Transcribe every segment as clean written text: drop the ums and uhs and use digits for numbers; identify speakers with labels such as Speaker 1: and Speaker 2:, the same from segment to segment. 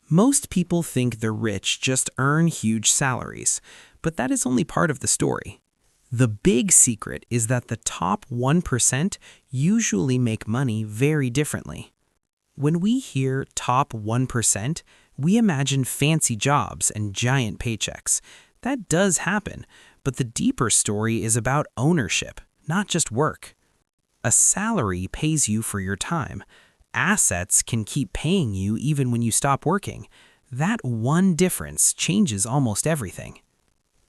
Speaker 1: Most people think the rich just earn huge salaries, but that is only part of the story. The big secret is that the top 1% usually make money very differently. When we hear top 1%, we imagine fancy jobs and giant paychecks. That does happen, but the deeper story is about ownership, not just work. A salary pays you for your time. Assets can keep paying you even when you stop working. That one difference changes almost everything.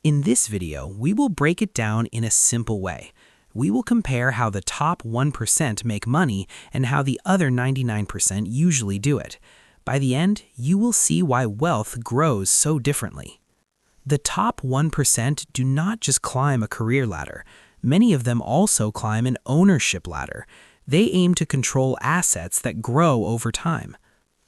Speaker 1: In this video, we will break it down in a simple way. We will compare how the top 1% make money and how the other 99% usually do it. By the end, you will see why wealth grows so differently. The top 1% do not just climb a career ladder. Many of them also climb an ownership ladder. They aim to control assets that grow over time.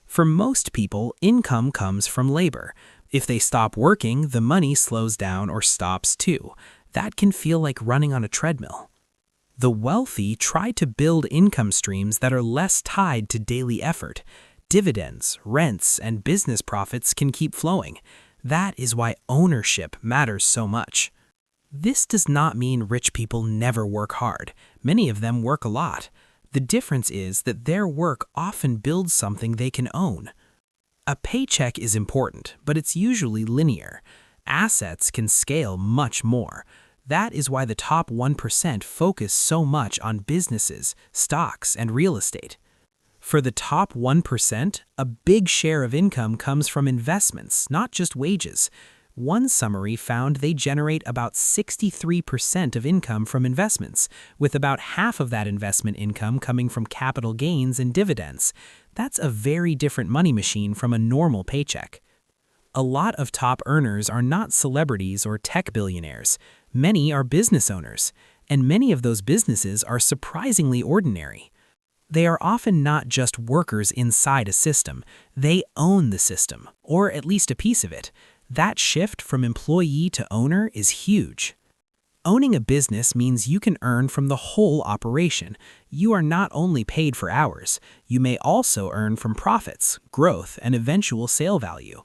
Speaker 1: For most people, income comes from labor. If they stop working, the money slows down or stops too. That can feel like running on a treadmill. The wealthy try to build income streams that are less tied to daily effort. Dividends, rents, and business profits can keep flowing. That is why ownership matters so much. This does not mean rich people never work hard. Many of them work a lot. The difference is that their work often builds something they can own. A paycheck is important, but it's usually linear. Assets can scale much more. That is why the top 1% focus so much on businesses, stocks, and real estate. For the top 1%, a big share of income comes from investments, not just wages. One summary found they generate about 63% of income from investments, with about half of that investment income coming from capital gains and dividends. That's a very different money machine from a normal paycheck. A lot of top earners are not celebrities or tech billionaires. Many are business owners, and many of those businesses are surprisingly ordinary. They are often not just workers inside a system. They own the system, or at least a piece of it. That shift from employee to owner is huge. Owning a business means you can earn from the whole operation. You are not only paid for hours, you may also earn from profits, growth, and eventual sale value.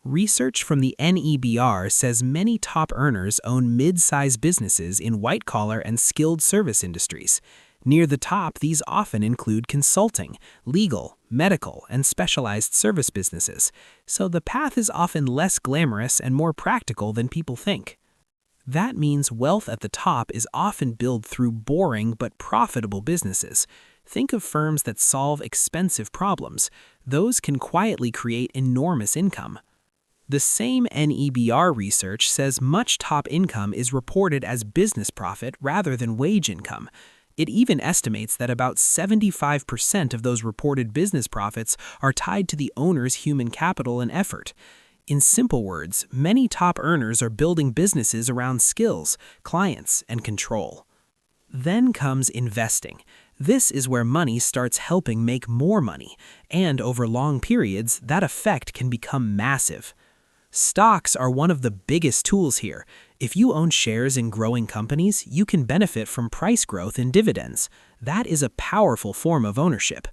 Speaker 1: Research from the NEBR says many top earners own mid-sized businesses in white-collar and skilled service industries. Near the top, these often include consulting, legal, medical, and specialized service businesses, so the path is often less glamorous and more practical than people think. That means wealth at the top is often built through boring but profitable businesses. Think of firms that solve expensive problems. Those can quietly create enormous income. The same NEBR research says much top income is reported as business profit rather than wage income. It even estimates that about 75% of those reported business profits are tied to the owner's human capital and effort. In simple words, many top earners are building businesses around skills, clients, and control. Then comes investing. This is where money starts helping make more money, and over long periods, that effect can become massive. Stocks are one of the biggest tools here. If you own shares in growing companies, you can benefit from price growth and dividends. That is a powerful form of ownership.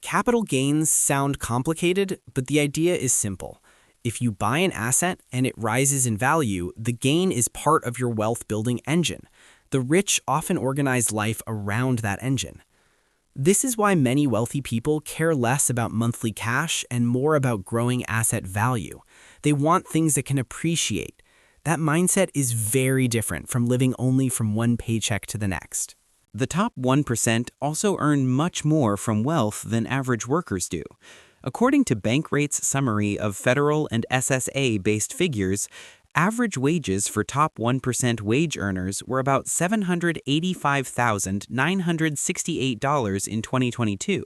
Speaker 2: Capital gains sound complicated, but the idea is simple. If you buy an asset and it rises in value, the gain is part of your wealth-building engine. The rich often organize life around that engine. This is why many wealthy people care less about monthly cash and more about growing asset value. They want things that can appreciate. That mindset is very different from living only from one paycheck to the next. The top 1% also earn much more from wealth than average workers do. According to Bankrate's summary of federal and SSA-based figures, average wages for top 1% wage earners were about $785,968 in 2022,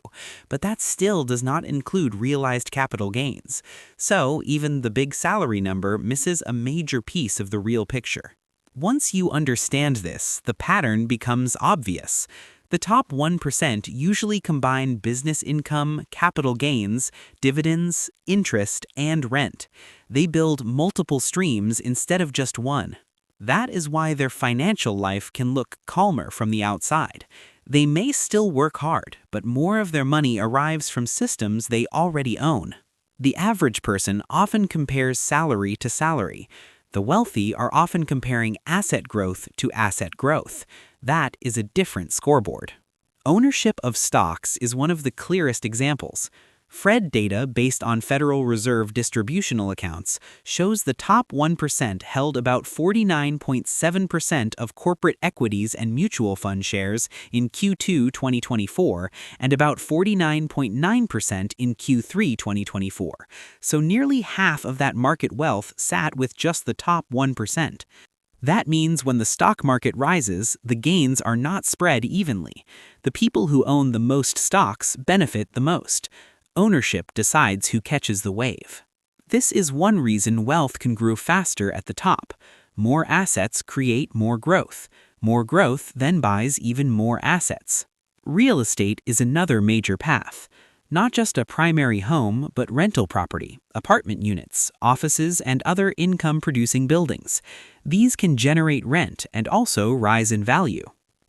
Speaker 2: but that still does not include realized capital gains. So even the big salary number misses a major piece of the real picture. Once you understand this, the pattern becomes obvious. The top 1% usually combine business income, capital gains, dividends, interest, and rent. They build multiple streams instead of just one. That is why their financial life can look calmer from the outside. They may still work hard, but more of their money arrives from systems they already own.
Speaker 1: The average person often compares salary to salary. The wealthy are often comparing asset growth to asset growth. That is a different scoreboard. Ownership of stocks is one of the clearest examples. Fred data based on Federal Reserve distributional accounts shows the top 1% held about 49.7% of corporate equities and mutual fund shares in Q2 2024 and about 49.9% in Q3 2024. So nearly half of that market wealth sat with just the top 1%. That means when the stock market rises, the gains are not spread evenly. The people who own the most stocks benefit the most. Ownership decides who catches the wave. This is one reason wealth can grow faster at the top. More assets create more growth. More growth then buys even more assets. Real estate is another major path. Not just a primary home, but rental property, apartment units, offices, and other income-producing buildings. These can generate rent and also rise in value.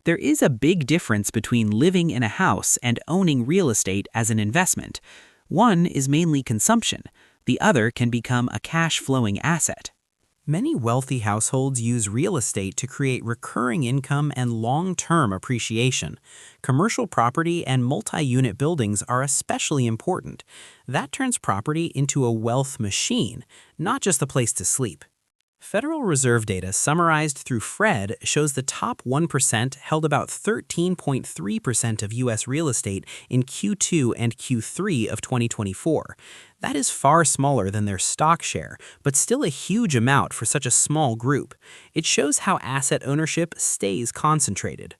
Speaker 1: There is a big difference between living in a house and owning real estate as an investment. One is mainly consumption. The other can become a cash-flowing asset. Many wealthy households use real estate to create recurring income and long-term appreciation. Commercial property and multi-unit buildings are especially important. That turns property into a wealth machine, not just a place to sleep. Federal Reserve data summarized through Fred shows the top 1% held about 13.3% of U.S. real estate in Q2 and Q3 of 2024. That is far smaller than their stock share, but still a huge amount for such a small group. It shows how asset ownership stays concentrated.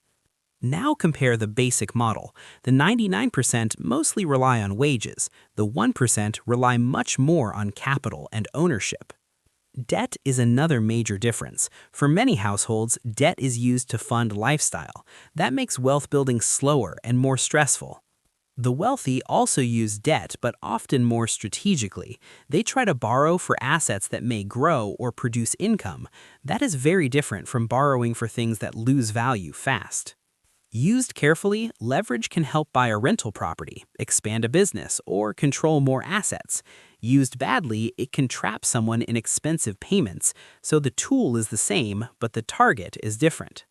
Speaker 1: Now compare the basic model. The 99% mostly rely on wages. The 1% rely much more on capital and ownership. Debt is another major difference. For many households, debt is used to fund lifestyle. That makes wealth building slower and more stressful. The wealthy also use debt, but often more strategically. They try to borrow for assets that may grow or produce income. That is very different from borrowing for things that lose value fast. Used carefully, leverage can help buy a rental property, expand a business, or control more assets. Used badly, it can trap someone in expensive payments, so the tool is the same, but the target is different.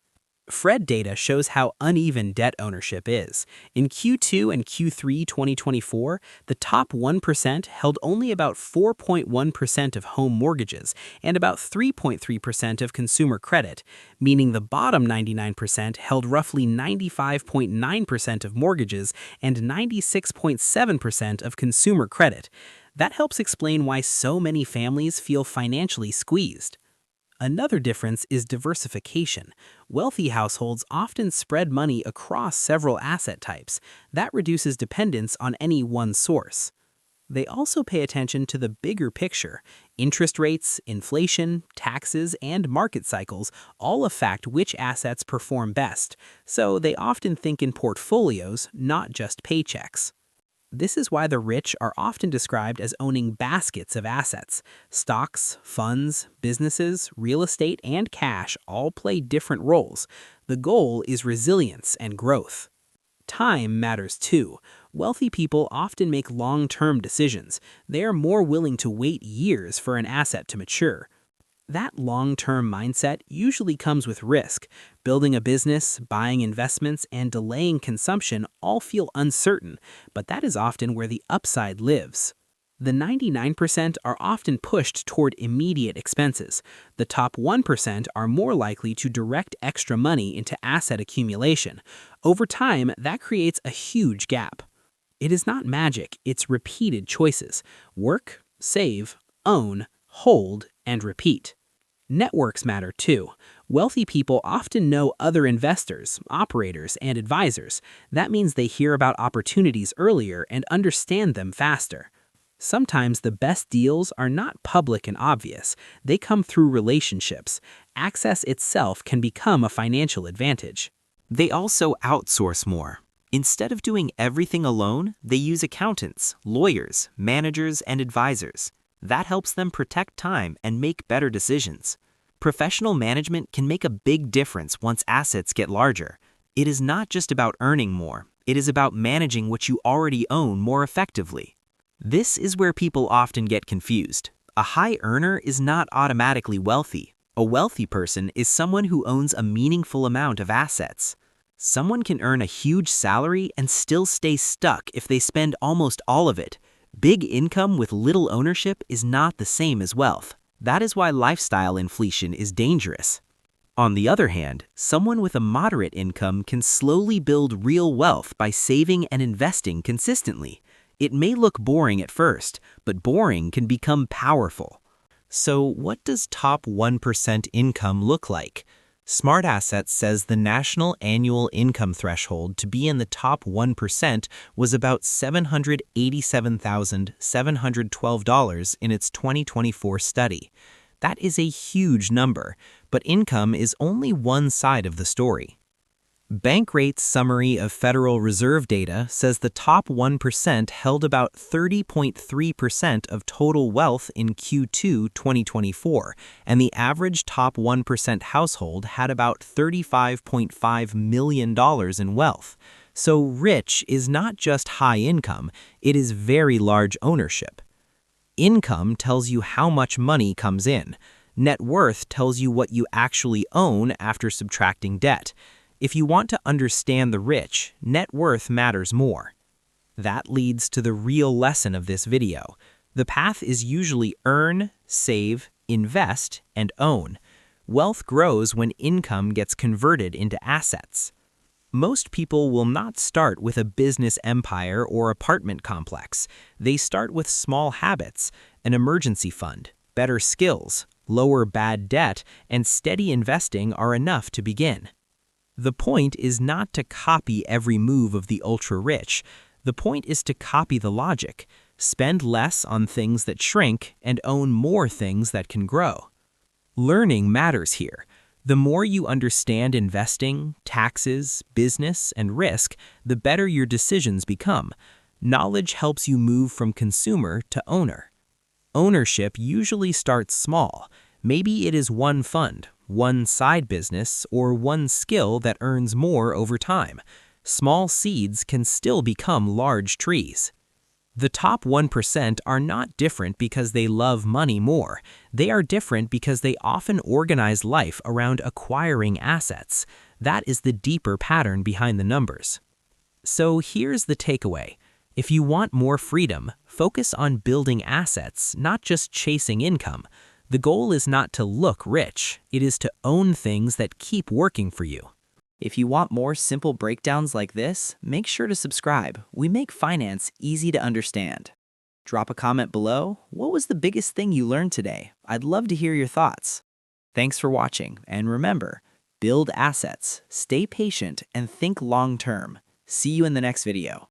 Speaker 1: Fred data shows how uneven debt ownership is. In Q2 and Q3 2024, the top 1% held only about 4.1% of home mortgages and about 3.3% of consumer credit, meaning the bottom 99% held roughly 95.9% of mortgages and 96.7% of consumer credit. That helps explain why so many families feel financially squeezed. Another difference is diversification. Wealthy households often spread money across several asset types. That reduces dependence on any one source. They also pay attention to the bigger picture. Interest rates, inflation, taxes, and market cycles all affect which assets perform best, so they often think in portfolios, not just paychecks. This is why the rich are often described as owning baskets of assets. Stocks, funds, businesses, real estate, and cash all play different roles. The goal is resilience and growth. Time matters too. Wealthy people often make long-term decisions. They are more willing to wait years for an asset to mature. That long-term mindset usually comes with risk. Building a business, buying investments, and delaying consumption all feel uncertain, but that is often where the upside lives. The 99% are often pushed toward immediate expenses. The top 1% are more likely to direct extra money into asset accumulation. Over time, that creates a huge gap. It is not magic, it's repeated choices. Work, save, own, hold, and repeat. Networks matter too. Wealthy people often know other investors, operators, and advisors. That means they hear about opportunities earlier and understand them faster. Sometimes the best deals are not public and obvious. They come through relationships. Access itself can become a financial advantage.
Speaker 3: They also outsource more. Instead of doing everything alone, they use accountants, lawyers, managers, and advisors. That helps them protect time and make better decisions. Professional management can make a big difference once assets get larger. It is not just about earning more. It is about managing what you already own more effectively. This is where people often get confused. A high earner is not automatically wealthy. A wealthy person is someone who owns a meaningful amount of assets. Someone can earn a huge salary and still stay stuck if they spend almost all of it. Big income with little ownership is not the same as wealth. That is why lifestyle inflation is dangerous. On the other hand, someone with a moderate income can slowly build real wealth by saving and investing consistently. It may look boring at first, but boring can become powerful. So what does top 1% income look like? Smart Assets says the national annual income threshold to be in the top 1% was about $787,712 in its 2024 study. That is a huge number, but income is only one side of the story. Bankrate's summary of Federal Reserve data says the top 1% held about 30.3% of total wealth in Q2 2024, and the average top 1% household had about $35.5 million in wealth. So rich is not just high income, it is very large ownership. Income tells you how much money comes in. Net worth tells you what you actually own after subtracting debt. If you want to understand the rich, net worth matters more. That leads to the real lesson of this video. The path is usually earn, save, invest, and own. Wealth grows when income gets converted into assets. Most people will not start with a business empire or apartment complex. They start with small habits, an emergency fund, better skills, lower bad debt, and steady investing are enough to begin. The point is not to copy every move of the ultra-rich. The point is to copy the logic. Spend less on things that shrink and own more things that can grow. Learning matters here. The more you understand investing, taxes, business, and risk, the better your decisions become. Knowledge helps you move from consumer to owner. Ownership usually starts small. Maybe it is one fund, one side business, or one skill that earns more over time. Small seeds can still become large trees. The top 1% are not different because they love money more. They are different because they often organize life around acquiring assets. That is the deeper pattern behind the numbers. So here's the takeaway. If you want more freedom, focus on building assets, not just chasing income. The goal is not to look rich, it is to own things that keep working for you.
Speaker 2: If you want more simple breakdowns like this, make sure to subscribe. We make finance easy to understand. Drop a comment below. What was the biggest thing you learned today? I'd love to hear your thoughts. Thanks for watching, and remember, build assets, stay patient, and think long term. See you in the next video.